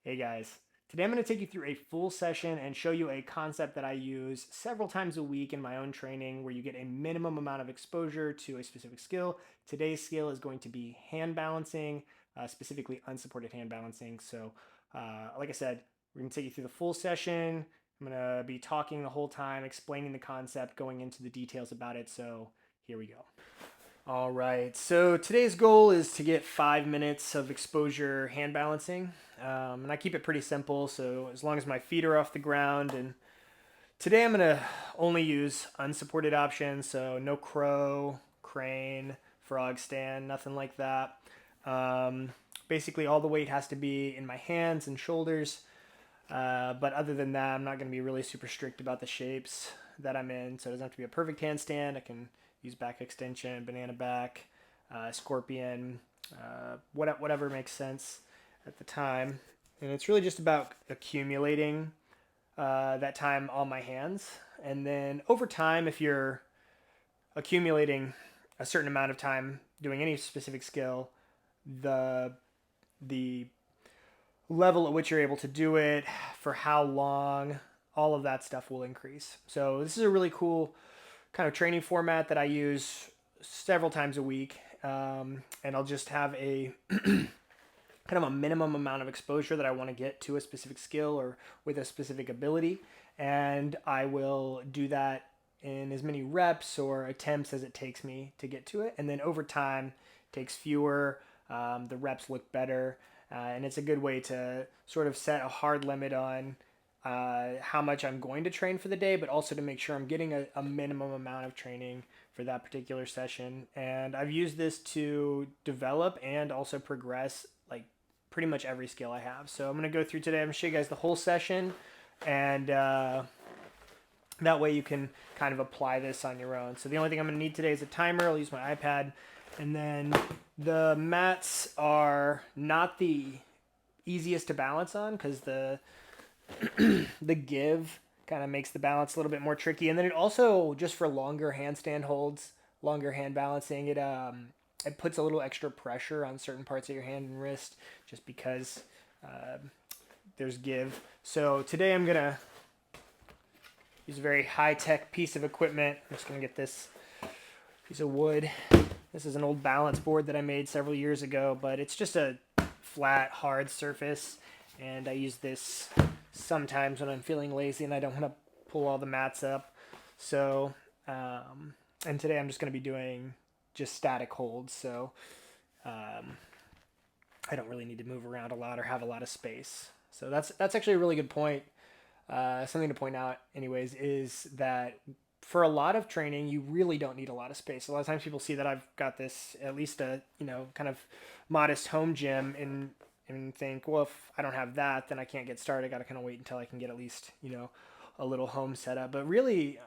Hey guys, today I'm going to take you through a full session and show you a concept that I use several times a week in my own training where you get a minimum amount of exposure to a specific skill. Today's skill is going to be hand balancing, specifically unsupported hand balancing. So, like I said, we're going to take you through the full session. I'm going to be talking the whole time, explaining the concept, going into the details about it. So, here we go. All right, so today's goal is to get 5 minutes of exposure hand balancing. And I keep it pretty simple, so as long as my feet are off the ground. And today I'm going to only use unsupported options, so no crow, crane, frog stand, nothing like that. Um, Basically, all the weight has to be in my hands and shoulders. But other than that, I'm not going to be really super strict about the shapes that I'm in. So it doesn't have to be a perfect handstand. I can use back extension, banana back, scorpion, whatever makes sense at the time. And it's really just about accumulating that time on my hands. And then over time, if you're accumulating a certain amount of time doing any specific skill, the the level at which you're able to do it, for how long, all of that stuff will increase. So this is a really cool kind of training format that I use several times a week. And I'll just have a kind of a minimum amount of exposure that I want to get to a specific skill or with a specific ability. And I will do that in as many reps or attempts as it takes me to get to it. And then over time, takes fewer, the reps look better. And it's a good way to sort of set a hard limit on how much I'm going to train for the day, but also to make sure I'm getting a minimum amount of training for that particular session. And I've used this to develop and also progress like pretty much every skill I have. So I'm going to go through today. I'm going to show you guys the whole session, and that way you can kind of apply this on your own. So the only thing I'm going to need today is a timer. I'll use my iPad. And then the mats are not the easiest to balance on because the give kind of makes the balance a little bit more tricky. And then it also, just for longer handstand holds, longer hand balancing, it puts a little extra pressure on certain parts of your hand and wrist just because uh, there's give. So today I'm gonna use a very high tech piece of equipment. I'm just gonna get this piece of wood. This is an old balance board that I made several years ago, but it's just a flat, hard surface, and I use this sometimes when I'm feeling lazy and I don't want to pull all the mats up. So, and today I'm just going to be doing just static holds, so um, I don't really need to move around a lot or have a lot of space. So that's actually a really good point. Something to point out, anyways, is that for a lot of training, you really don't need a lot of space. A lot of times people see that I've got this, at least a, kind of modest home gym, and think, well, if I don't have that, then I can't get started. I got to kind of wait until I can get at least, a little home setup. But really,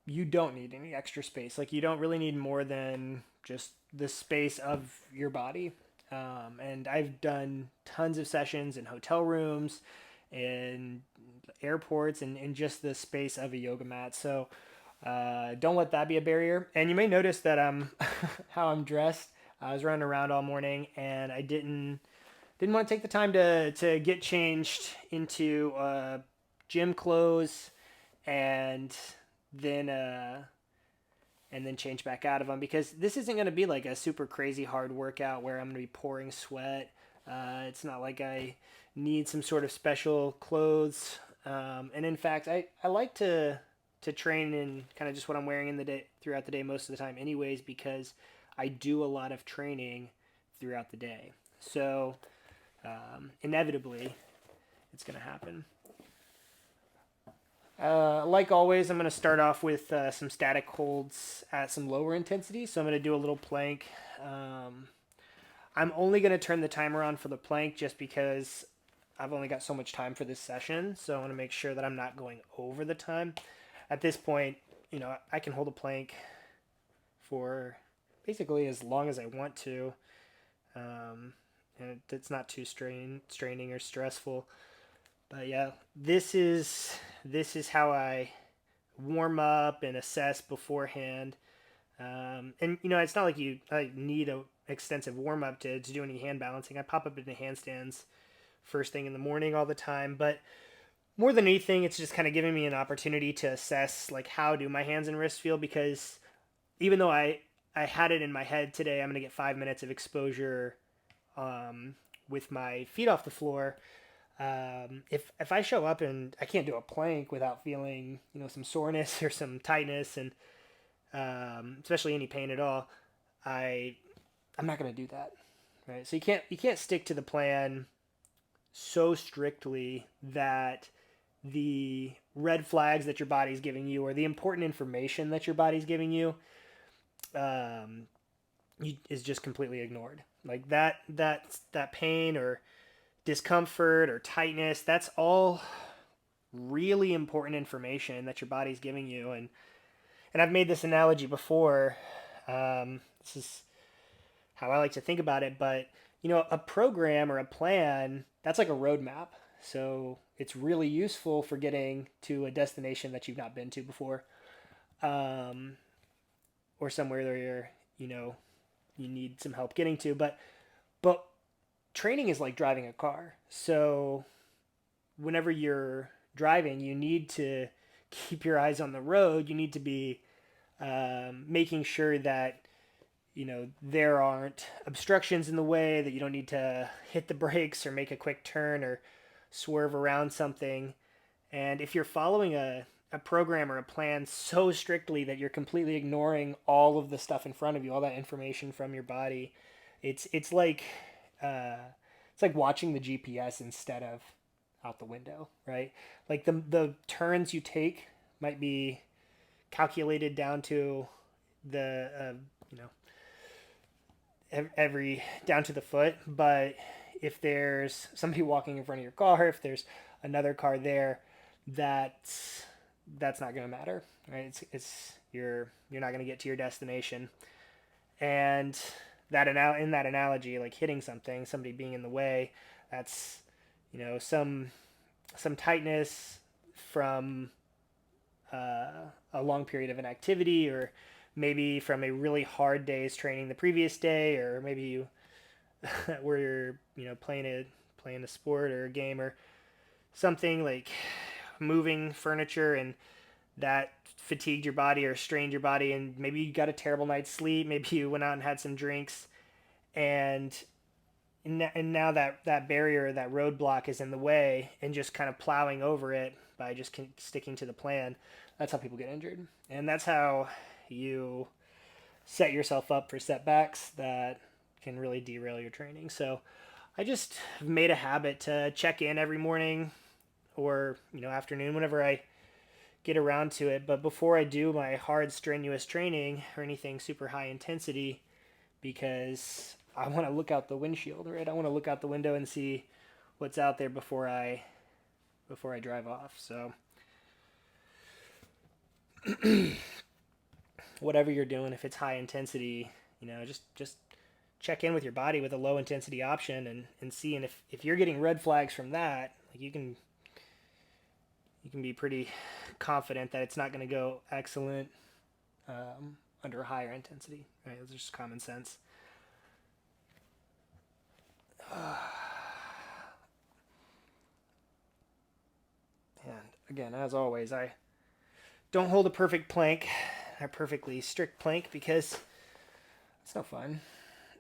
you don't need any extra space. Like, you don't really need more than just the space of your body. And I've done tons of sessions in hotel rooms, in airports, and in just the space of a yoga mat. So don't let that be a barrier. And you may notice that I'm how I'm dressed. I was running around all morning, and I didn't want to take the time to get changed into gym clothes and then change back out of them, because this isn't going to be like a super crazy hard workout where I'm going to be pouring sweat. It's not like I need some sort of special clothes. And in fact, I like to train in kind of just what I'm wearing in the day throughout the day most of the time, anyways, because I do a lot of training throughout the day. So inevitably, it's going to happen. Like always, I'm going to start off with some static holds at some lower intensity. So I'm going to do a little plank. I'm only going to turn the timer on for the plank just because I've only got so much time for this session. So I want to make sure that I'm not going over the time. At this point, I can hold a plank for basically as long as I want to. And it's not too straining or stressful. But yeah, this is how I warm up and assess beforehand. And it's not like I need a extensive warm up to do any hand balancing. I pop up into handstands first thing in the morning all the time. But more than anything, it's just kind of giving me an opportunity to assess like how do my hands and wrists feel, because even though I had it in my head today, I'm going to get 5 minutes of exposure with my feet off the floor. If I show up and I can't do a plank without feeling, some soreness or some tightness, and especially any pain at all, I'm not going to do that, right? So you can't stick to the plan so strictly that the red flags that your body's giving you, or the important information that your body's giving you, um, is just completely ignored. Like that pain or discomfort or tightness, that's all really important information that your body's giving you. And I've made this analogy before. This is how I like to think about it, but a program or a plan, that's like a roadmap. So it's really useful for getting to a destination that you've not been to before, um, or somewhere that you need some help getting to. But training is like driving a car. So whenever you're driving, you need to keep your eyes on the road. You need to be making sure that there aren't obstructions in the way, that you don't need to hit the brakes or make a quick turn or swerve around something. And if you're following a program or a plan so strictly that you're completely ignoring all of the stuff in front of you, all that information from your body, it's like uh, it's like watching the GPS instead of out the window, right? Like the turns you take might be calculated down to the every down to the foot, but if there's somebody walking in front of your car, if there's another car there, that's not going to matter, right? It's you're not going to get to your destination. And in that analogy, like hitting something, somebody being in the way, that's some tightness from a long period of an activity, or maybe from a really hard day's training the previous day, or maybe you where you're playing a sport or a game or something, like moving furniture, and that fatigued your body or strained your body, and maybe you got a terrible night's sleep, maybe you went out and had some drinks, and now that barrier, that roadblock is in the way, and just kind of plowing over it by just sticking to the plan. That's how people get injured, and that's how you set yourself up for setbacks that can really derail your training. So I just made a habit to check in every morning or afternoon, whenever I get around to it. But before I do my hard, strenuous training or anything super high intensity, because I want to look out the windshield, right? I want to look out the window and see what's out there before I drive off. So whatever you're doing, if it's high intensity, just check in with your body with a low intensity option, and see. And if you're getting red flags from that, like you can be pretty confident that it's not going to go excellent under higher intensity, right? It's just common sense. And again, as always, I don't hold a perfect plank, a perfectly strict plank, because it's no fun.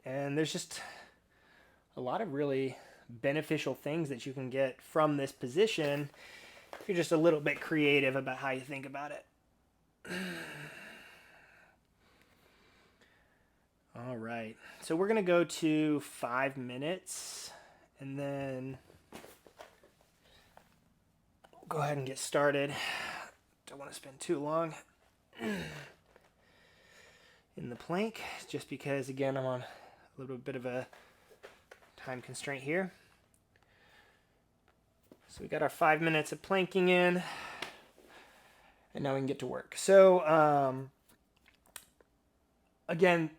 And there's just a lot of really beneficial things that you can get from this position if you're just a little bit creative about how you think about it. All right. So we're going to go to 5 minutes, and then we'll go ahead and get started. Don't want to spend too long in the plank, just because, again, I'm on a little bit of a time constraint here. So we got our 5 minutes of planking in, and now we can get to work. So again,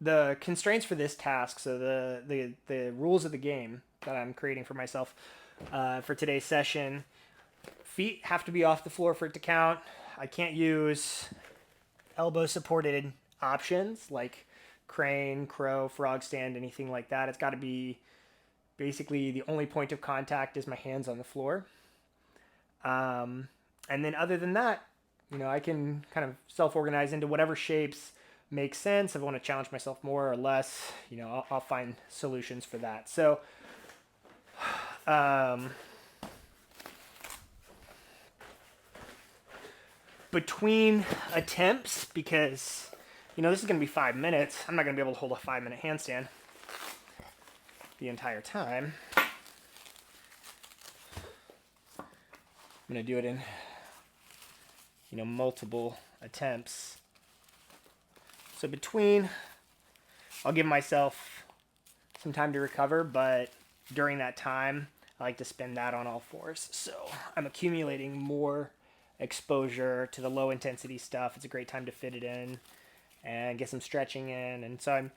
the constraints for this task, so the rules of the game that I'm creating for myself for today's session: feet have to be off the floor for it to count. I can't use elbow supported options like crane, crow, frog stand, anything like that. It's got to be Basically, the only point of contact is my hands on the floor. And then other than that, I can kind of self-organize into whatever shapes make sense. If I want to challenge myself more or less, I'll find solutions for that. So, between attempts, because, this is going to be 5 minutes, I'm not going to be able to hold a 5-minute handstand the entire time. I'm going to do it in, multiple attempts. So I'll give myself some time to recover, but during that time, I like to spend that on all fours. So I'm accumulating more exposure to the low intensity stuff. It's a great time to fit it in and get some stretching in. And so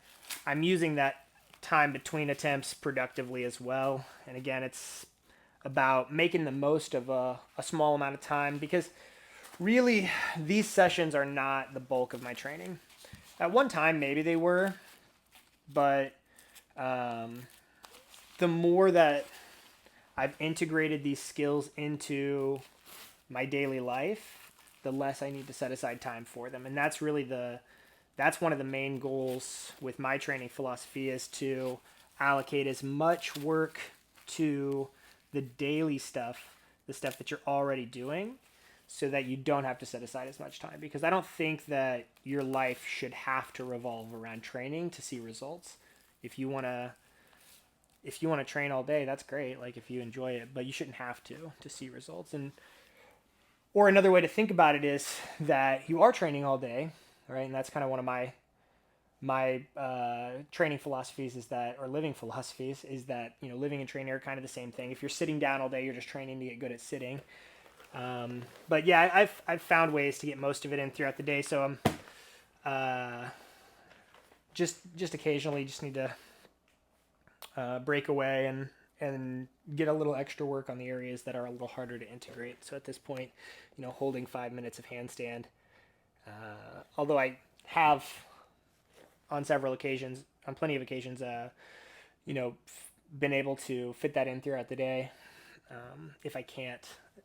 I'm using that time between attempts productively as well. And again, it's about making the most of a small amount of time, because really these sessions are not the bulk of my training. At one time, maybe they were, but the more that I've integrated these skills into my daily life, the less I need to set aside time for them. And that's really that's one of the main goals with my training philosophy, is to allocate as much work to the daily stuff, the stuff that you're already doing, so that you don't have to set aside as much time. Because I don't think that your life should have to revolve around training to see results. If you want to train all day, that's great. Like, if you enjoy it, but you shouldn't have to see results. Or another way to think about it is that you are training all day, right? And that's kind of one of my training philosophies or living philosophies is that, living and training are kind of the same thing. If you're sitting down all day, you're just training to get good at sitting. But yeah, I've found ways to get most of it in throughout the day. So I'm just occasionally just need to break away and get a little extra work on the areas that are a little harder to integrate. So at this point, holding 5 minutes of handstand, although I have on plenty of occasions, been able to fit that in throughout the day. If I can't,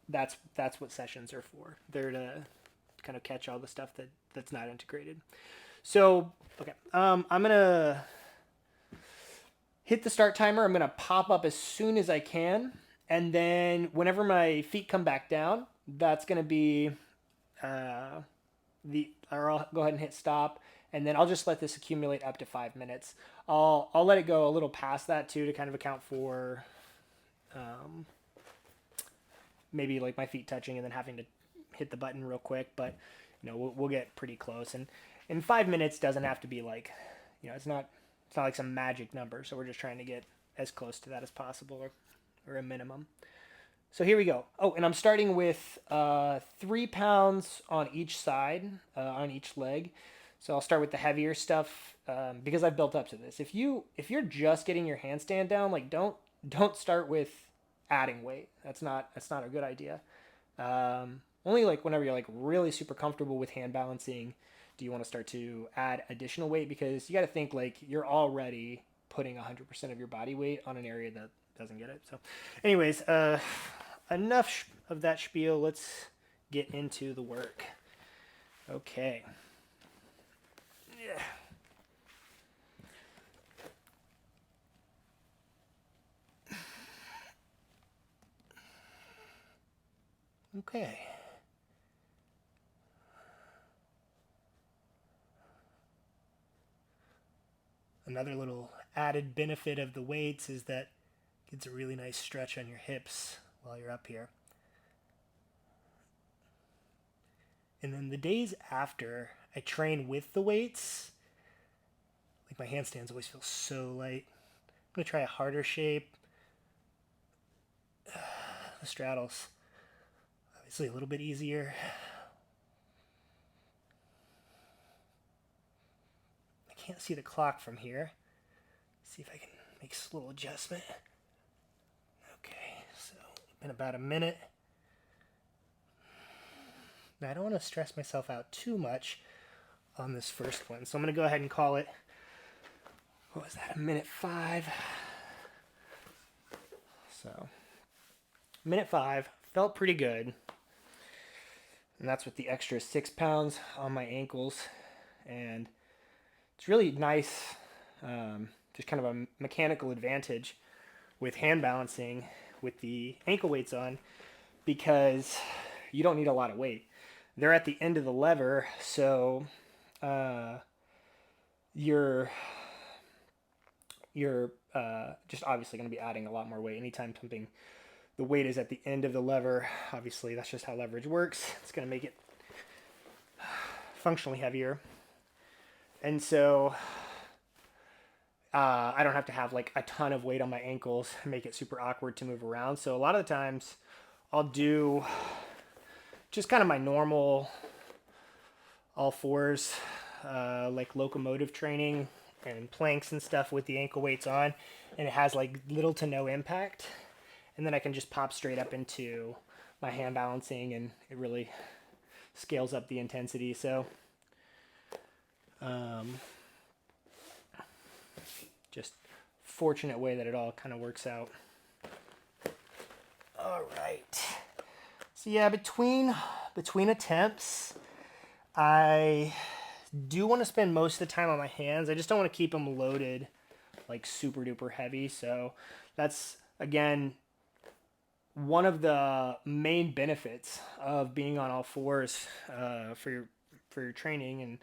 that's what sessions are for. They're to kind of catch all the stuff that's not integrated. So, okay, I'm gonna hit the start timer. I'm gonna pop up as soon as I can, and then whenever my feet come back down, that's gonna be or I'll go ahead and hit stop, and then I'll just let this accumulate up to 5 minutes. I'll let it go a little past that too, to kind of account for maybe like my feet touching and then having to hit the button real quick. But we'll get pretty close, and 5 minutes doesn't have to be like, it's not like some magic number. So we're just trying to get as close to that as possible, or a minimum. So here we go. Oh, and I'm starting with 3 pounds on each side, on each leg. So I'll start with the heavier stuff because I've built up to this. If you're just getting your handstand down, like don't start with adding weight. That's not a good idea. Only like whenever you're like really super comfortable with hand balancing, do you want to start to add additional weight, because you got to think like you're already putting 100% of your body weight on an area that doesn't get it. So anyways, enough of that spiel. Let's get into the work. Okay. Yeah. Okay. Another little added benefit of the weights is that it gets a really nice stretch on your hips while you're up here. And then the days after I train with the weights, like my handstands always feel so light. I'm going to try a harder shape. The straddles, obviously a little bit easier. I can't see the clock from here. See if I can make a little adjustment. Okay, so in about a minute. Now I don't want to stress myself out too much on this first one, so I'm going to go ahead and call it, what was that, a minute 5. So minute 5, felt pretty good. And that's with the extra 6 pounds on my ankles. And it's really nice, just kind of a mechanical advantage with hand balancing with the ankle weights on, because you don't need a lot of weight. They're at the end of the lever, so you're just obviously going to be adding a lot more weight anytime something the weight is at the end of the lever. Obviously, that's just how leverage works. It's going to make it functionally heavier. And so I don't have to have like a ton of weight on my ankles and make it super awkward to move around. So a lot of the times I'll do just kind of my normal all fours, like locomotive training and planks and stuff with the ankle weights on. And it has like little to no impact. And then I can just pop straight up into my hand balancing, and it really scales up the intensity. So just fortunate way that it all kind of works out. All right. So yeah, between attempts, I do want to spend most of the time on my hands. I just don't want to keep them loaded like super duper heavy. So that's, again, one of the main benefits of being on all fours for your training, and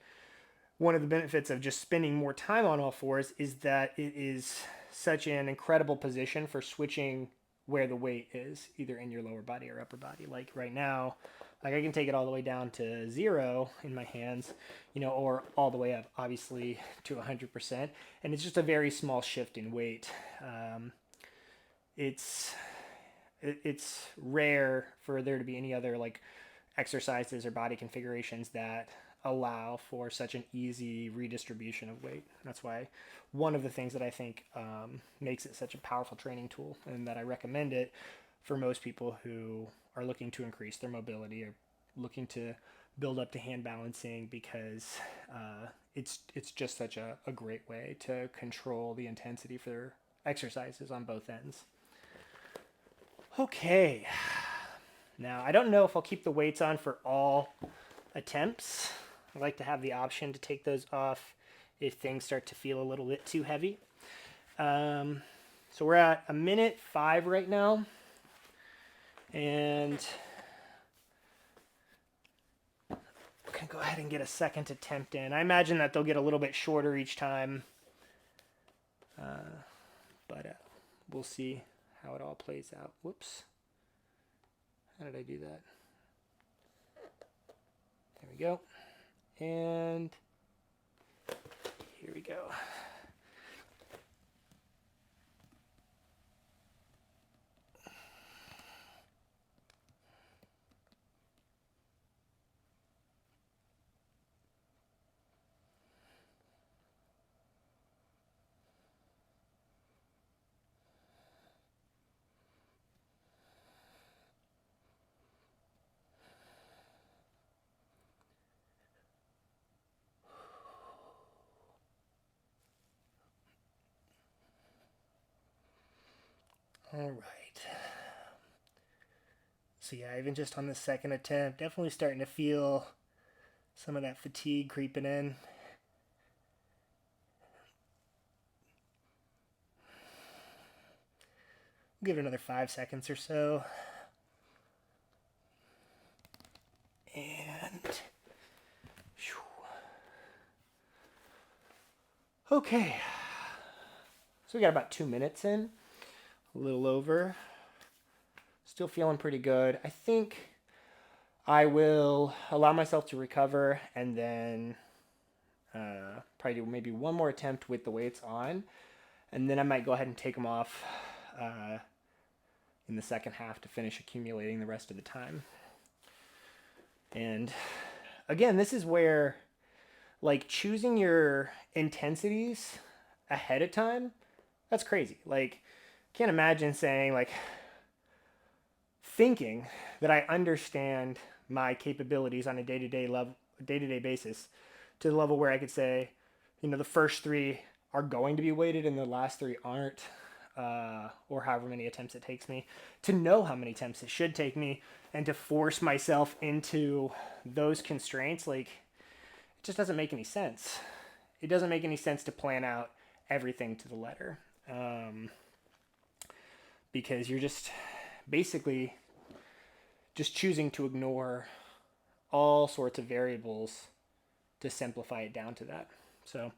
one of the benefits of just spending more time on all fours is that it is such an incredible position for switching where the weight is, either in your lower body or upper body. Like right now, like I can take it all the way down to 0 in my hands, or all the way up, obviously, to 100%. And it's just a very small shift in weight. It's rare for there to be any other like exercises or body configurations that allow for such an easy redistribution of weight. That's why one of the things that I think makes it such a powerful training tool, and that I recommend it for most people who are looking to increase their mobility or looking to build up to hand balancing, because it's just such a great way to control the intensity for exercises on both ends. Okay, now I don't know if I'll keep the weights on for all attempts. I like to have the option to take those off if things start to feel a little bit too heavy. So we're at a minute 5 right now, and I'm gonna go ahead and get a second attempt in. I imagine that they'll get a little bit shorter each time, but we'll see how it all plays out. Whoops. How did I do that? There we go. And here we go. All right. So yeah, even just on the second attempt, definitely starting to feel some of that fatigue creeping in. Give it another 5 seconds or so. And okay. So we got about 2 minutes in, a little over. Still feeling pretty good. I think I will allow myself to recover, and then probably do maybe one more attempt with the weights on, and then I might go ahead and take them off in the second half to finish accumulating the rest of the time. And again, this is where like choosing your intensities ahead of time, that's crazy. Like, can't imagine saying like thinking that I understand my capabilities on a day-to-day basis to the level where I could say, the first 3 are going to be weighted and the last 3 aren't. or however many attempts it takes me, to know how many attempts it should take me, and to force myself into those constraints. Like, it just doesn't make any sense. It doesn't make any sense to plan out everything to the letter, because you're just basically just choosing to ignore all sorts of variables to simplify it down to that. So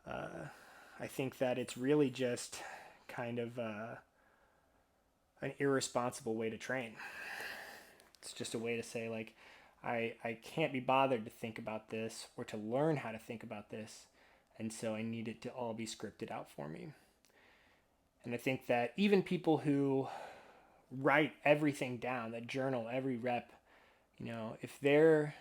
I think that it's really just kind of an irresponsible way to train. It's just a way to say, like, I can't be bothered to think about this or to learn how to think about this, and so I need it to all be scripted out for me. And I think that even people who write everything down, that journal every rep, you know, if they're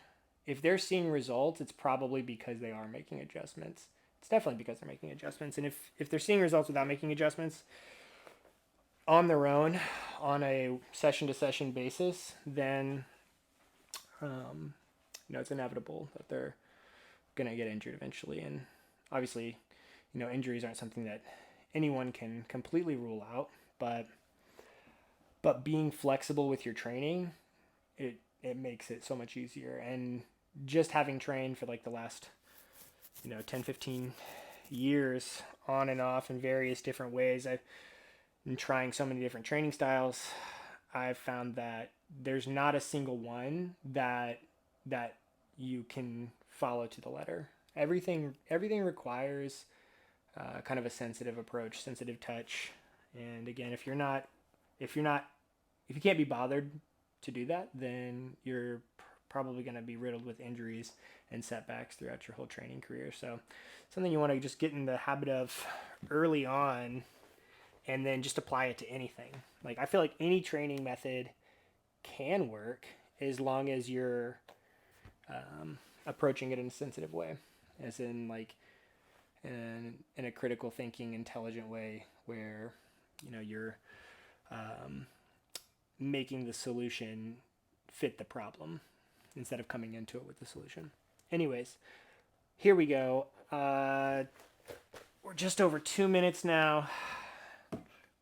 seeing results, it's probably because they are making adjustments. It's definitely because they're making adjustments. And if they're seeing results without making adjustments on their own, on a session-to-session basis, then you know, it's inevitable that they're going to get injured eventually. And obviously, you know, injuries aren't something that anyone can completely rule out, but being flexible with your training, it makes it so much easier. And just having trained for like the last, you know, 10, 15 years on and off in various different ways, I've been trying so many different training styles. I've found that there's not a single one that you can follow to the letter. Everything requires kind of a sensitive approach, sensitive touch. And again, if you can't be bothered to do that, then you're probably going to be riddled with injuries and setbacks throughout your whole training career. So something you want to just get in the habit of early on, and then just apply it to anything. Like, I feel like any training method can work as long as you're approaching it in a sensitive way, as in like in a critical thinking, intelligent way, where, you know, you're making the solution fit the problem instead of coming into it with the solution. Anyways, here we go. We're just over 2 minutes now.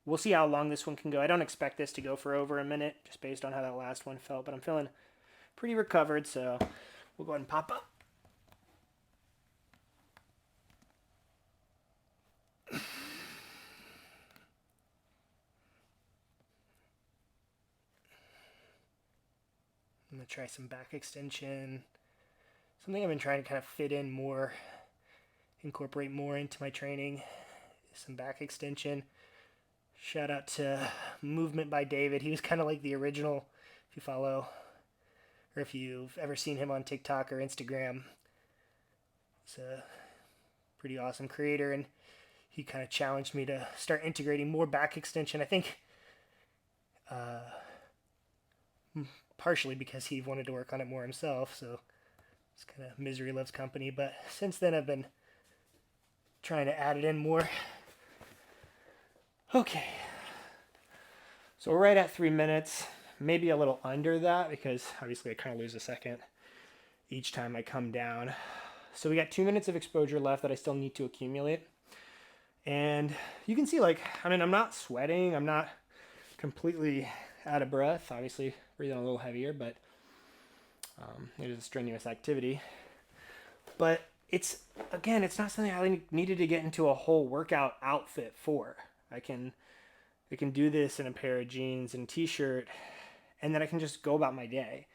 We'll see how long this one can go. I don't expect this to go for over a minute, just based on how that last one felt, but I'm feeling pretty recovered, so we'll go ahead and pop up. I'm going to try some back extension. Something I've been trying to kind of fit in more, incorporate more into my training, is some back extension. Shout out to Movement by David. He was kind of like the original, if you follow, or if you've ever seen him on TikTok or Instagram. He's a pretty awesome creator, and he kind of challenged me to start integrating more back extension. I think partially because he wanted to work on it more himself, so it's kind of misery loves company. But since then, I've been trying to add it in more. Okay, so we're right at 3 minutes, maybe a little under that, because obviously I kind of lose a second each time I come down. So we got 2 minutes of exposure left that I still need to accumulate. And you can see, like, I mean, I'm not sweating, I'm not completely out of breath, obviously breathing a little heavier, but it is a strenuous activity. But it's not something I needed to get into a whole workout outfit for. I can do this in a pair of jeans and t-shirt, and then I can just go about my day,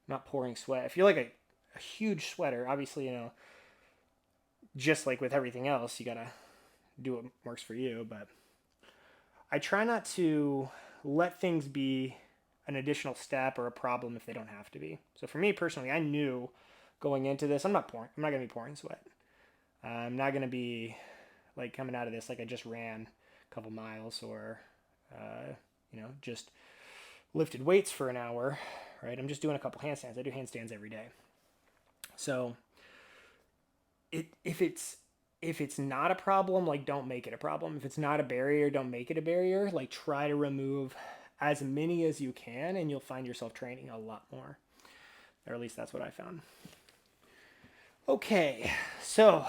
not pouring sweat. I feel like a huge sweater. Obviously, you know, just like with everything else, you gotta do what works for you. But I try not to let things be an additional step or a problem if they don't have to be. So for me personally, I knew going into this, I'm not gonna be pouring sweat. I'm not gonna be like coming out of this like I just ran couple miles, or you know, just lifted weights for an hour, right? I'm just doing a couple handstands. I do handstands every day. So if it's not a problem, like, don't make it a problem. If it's not a barrier, don't make it a barrier. Like, try to remove as many as you can, and you'll find yourself training a lot more. Or at least that's what I found. Okay, so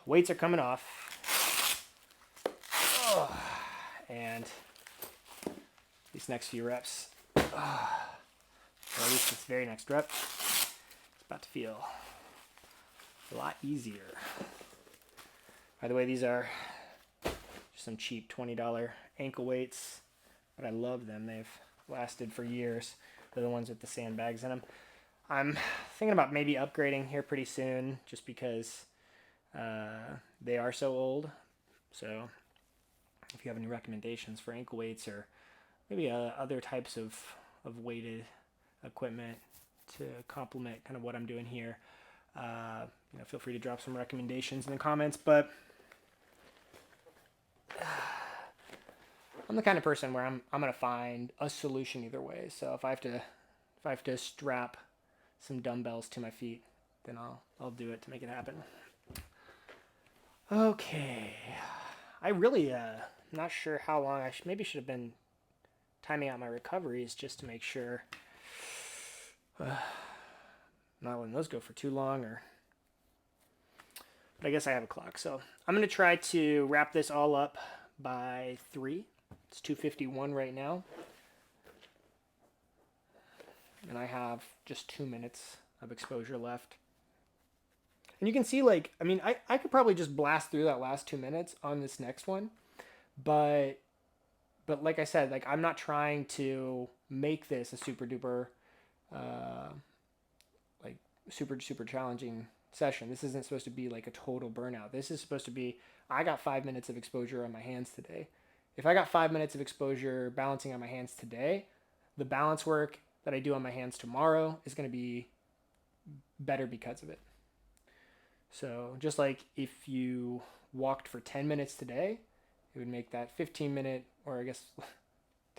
weights are coming off. Oh, and these next few reps, or at least this very next rep, it's about to feel a lot easier. By the way, these are just some cheap $20 ankle weights, but I love them. They've lasted for years. They're the ones with the sandbags in them. I'm thinking about maybe upgrading here pretty soon, just because they are so old. So if you have any recommendations for ankle weights or maybe other types of weighted equipment to complement kind of what I'm doing here, feel free to drop some recommendations in the comments. But I'm the kind of person where I'm gonna find a solution either way. So if I have to strap some dumbbells to my feet, then I'll do it to make it happen. Okay, I really not sure how long I maybe should have been timing out my recoveries just to make sure not letting those go for too long, but I guess I have a clock, so I'm gonna try to wrap this all up by 3. It's 2:51 right now, and I have just 2 minutes of exposure left. And you can see, like, I mean, I could probably just blast through that last 2 minutes on this next one, but like I said, like, I'm not trying to make this a super duper like super challenging session. This isn't supposed to be like a total burnout. This is supposed to be, I got 5 minutes of exposure on my hands today. If I got 5 minutes of exposure balancing on my hands today, the balance work that I do on my hands tomorrow is going to be better because of it. So just like if you walked for 10 minutes today, it would make that 15-minute, or I guess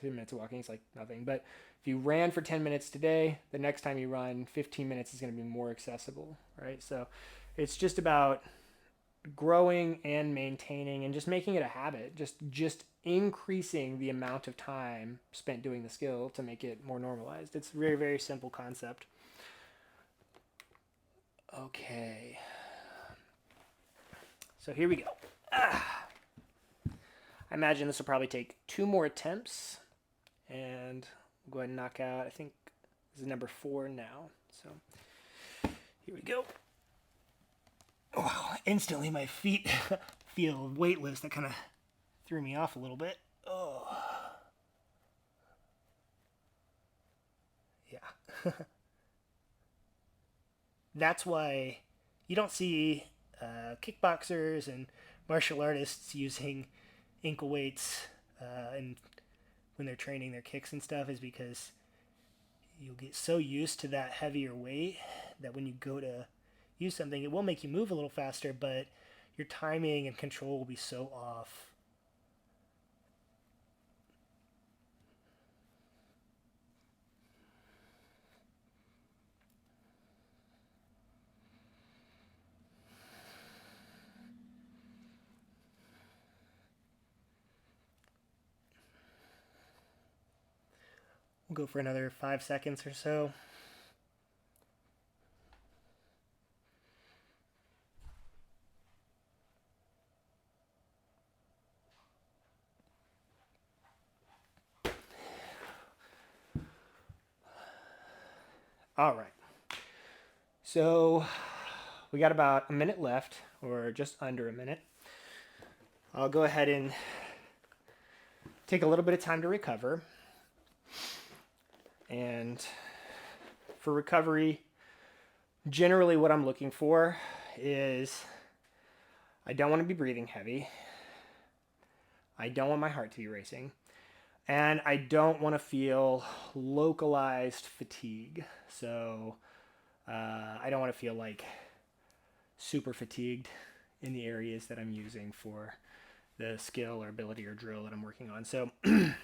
10 minutes of walking is like nothing. But if you ran for 10 minutes today, the next time you run, 15 minutes is going to be more accessible, right? So it's just about growing and maintaining and just making it a habit, just increasing the amount of time spent doing the skill to make it more normalized. It's a very, very simple concept. Okay. So here we go. I imagine this will probably take 2 more attempts, and we'll go ahead and knock out, I think this is number 4 now. So here we go. Wow, instantly my feet feel weightless. That kind of threw me off a little bit. Oh. Yeah. That's why you don't see kickboxers and martial artists using ankle weights and when they're training their kicks and stuff, is because you'll get so used to that heavier weight that when you go to use something, it will make you move a little faster, but your timing and control will be so off. We'll go for another 5 seconds or so. All right. So we got about a minute left, or just under a minute. I'll go ahead and take a little bit of time to recover. And for recovery, generally what I'm looking for is I don't want to be breathing heavy. I don't want my heart to be racing. And I don't want to feel localized fatigue. So I don't want to feel like super fatigued in the areas that I'm using for the skill or ability or drill that I'm working on. So I'm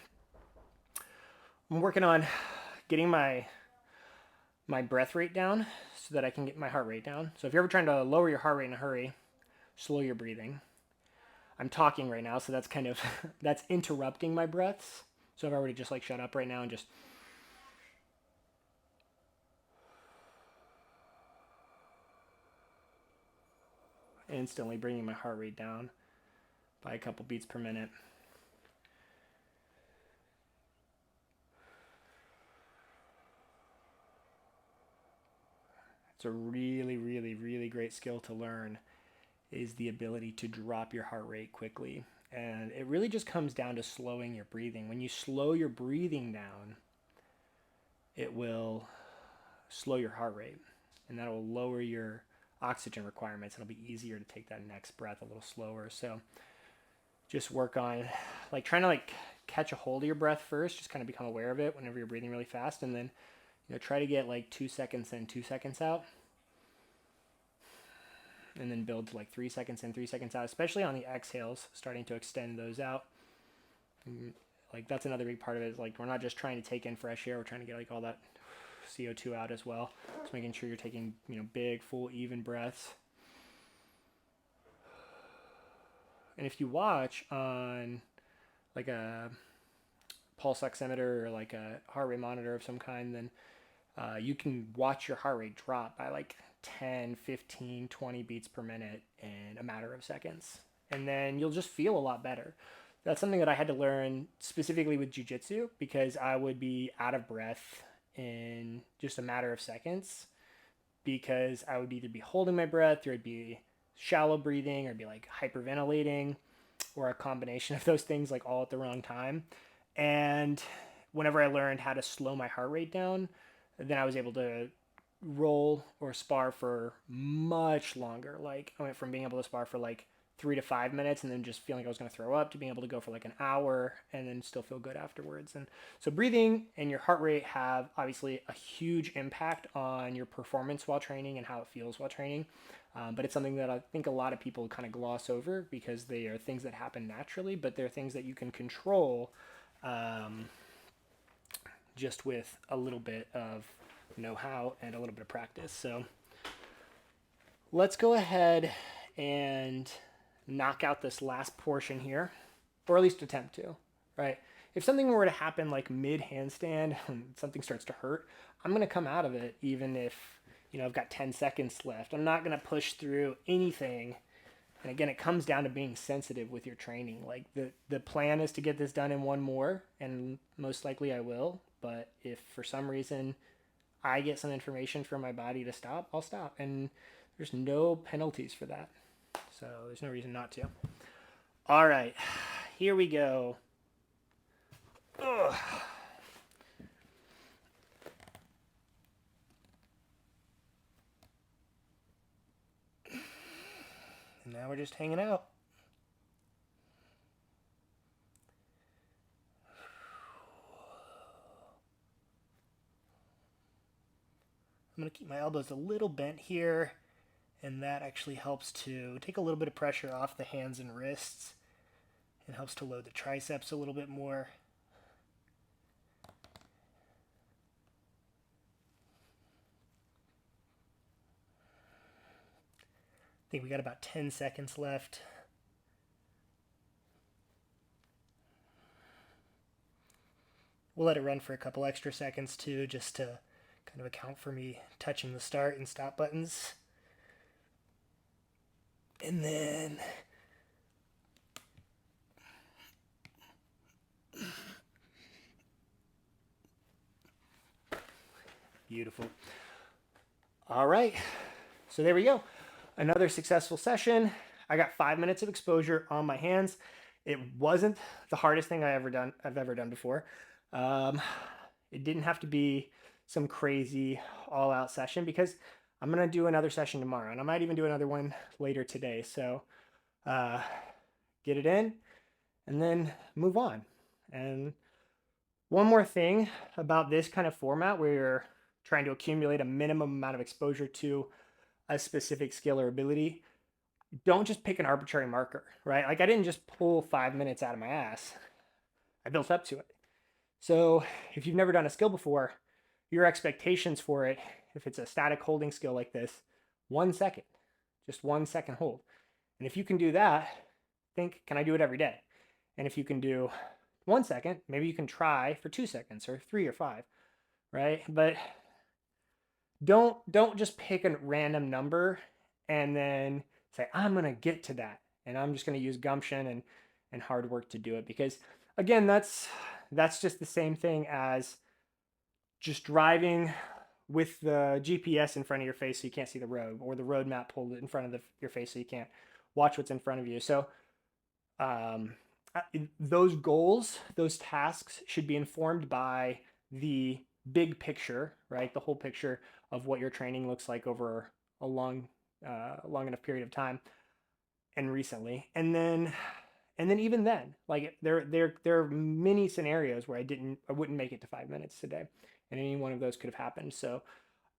working on getting my breath rate down so that I can get my heart rate down. So if you're ever trying to lower your heart rate in a hurry, slow your breathing. I'm talking right now, so that's kind of that's interrupting my breaths. So I've already just like shut up right now and just instantly bringing my heart rate down by a couple beats per minute. It's a really, really, really great skill to learn, is the ability to drop your heart rate quickly. And it really just comes down to slowing your breathing. When you slow your breathing down, it will slow your heart rate, and that will lower your oxygen requirements. It'll be easier to take that next breath a little slower. So just work on like trying to like catch a hold of your breath first, just kind of become aware of it whenever you're breathing really fast, and then try to get like 2 seconds in, 2 seconds out, and then build to like 3 seconds in, 3 seconds out, especially on the exhales, starting to extend those out. And like that's another big part of it, is like we're not just trying to take in fresh air, we're trying to get like all that CO2 out as well. Just making sure you're taking big, full, even breaths. And if you watch on like a pulse oximeter or like a heart rate monitor of some kind, then you can watch your heart rate drop by like 10, 15, 20 beats per minute in a matter of seconds. And then you'll just feel a lot better. That's something that I had to learn specifically with jiu-jitsu, because I would be out of breath in just a matter of seconds, because I would either be holding my breath, or it'd be shallow breathing, or it'd be like hyperventilating, or a combination of those things, like all at the wrong time. And whenever I learned how to slow my heart rate down, then I was able to roll or spar for much longer. Like I went from being able to spar for like 3 to 5 minutes and then just feeling like I was going to throw up, to being able to go for like an hour and then still feel good afterwards. And so breathing and your heart rate have obviously a huge impact on your performance while training and how it feels while training. But it's something that I think a lot of people kind of gloss over, because they are things that happen naturally, but they're things that you can control just with a little bit of know-how and a little bit of practice. So let's go ahead and knock out this last portion here, or at least attempt to, right? If something were to happen like mid-handstand and something starts to hurt, I'm going to come out of it even if, I've got 10 seconds left. I'm not going to push through anything. And again, it comes down to being sensitive with your training. Like the plan is to get this done in one more, and most likely I will. But if for some reason I get some information from my body to stop, I'll stop. And there's no penalties for that. So there's no reason not to. All right, here we go. Ugh. And now we're just hanging out. I'm going to keep my elbows a little bent here, and that actually helps to take a little bit of pressure off the hands and wrists. It helps to load the triceps a little bit more. I think we got about 10 seconds left. We'll let it run for a couple extra seconds too, just to kind of account for me touching the start and stop buttons. And then beautiful. All right, so there we go. Another successful session. I got 5 minutes of exposure on my hands. It wasn't the hardest thing I've ever done before. It didn't have to be some crazy all-out session, because I'm gonna do another session tomorrow, and I might even do another one later today. So get it in and then move on. And one more thing about this kind of format, where you're trying to accumulate a minimum amount of exposure to a specific skill or ability, don't just pick an arbitrary marker, right? Like I didn't just pull 5 minutes out of my ass. I built up to it. So if you've never done a skill before, your expectations for it, if it's a static holding skill like this, 1 second, just 1 second hold. And if you can do that, think, can I do it every day? And if you can do 1 second, maybe you can try for 2 seconds or 3 or 5, right? But don't just pick a random number and then say, I'm going to get to that, and I'm just going to use gumption and hard work to do it. Because again, that's just the same thing as just driving with the GPS in front of your face so you can't see the road, or the road map pulled in front of your face so you can't watch what's in front of you. So um, those goals, those tasks should be informed by the big picture, right? The whole picture of what your training looks like over a long enough period of time and recently. And then even then, like there are many scenarios where I wouldn't make it to 5 minutes today, and any one of those could have happened. So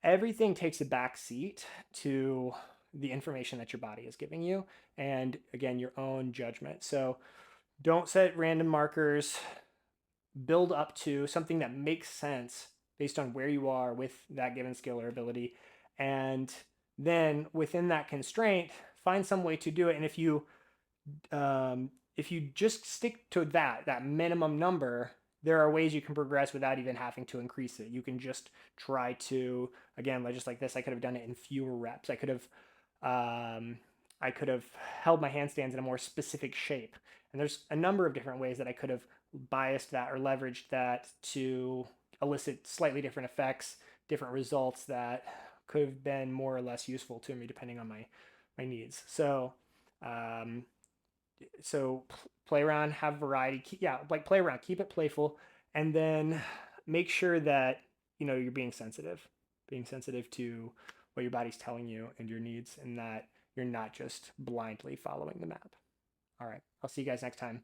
everything takes a back seat to the information that your body is giving you, and again, your own judgment. So don't set random markers. Build up to something that makes sense based on where you are with that given skill or ability, and then within that constraint, find some way to do it. And if you just stick to that minimum number, there are ways you can progress without even having to increase it. You can just try to, again, just like this, I could have done it in fewer reps. Um, I could have held my handstands in a more specific shape. And there's a number of different ways that I could have biased that or leveraged that to elicit slightly different effects, different results that could have been more or less useful to me depending on my needs. Um, so play around, have variety. Like play around, keep it playful, and then make sure that you're being sensitive to what your body's telling you and your needs, and that you're not just blindly following the map. All right, I'll see you guys next time.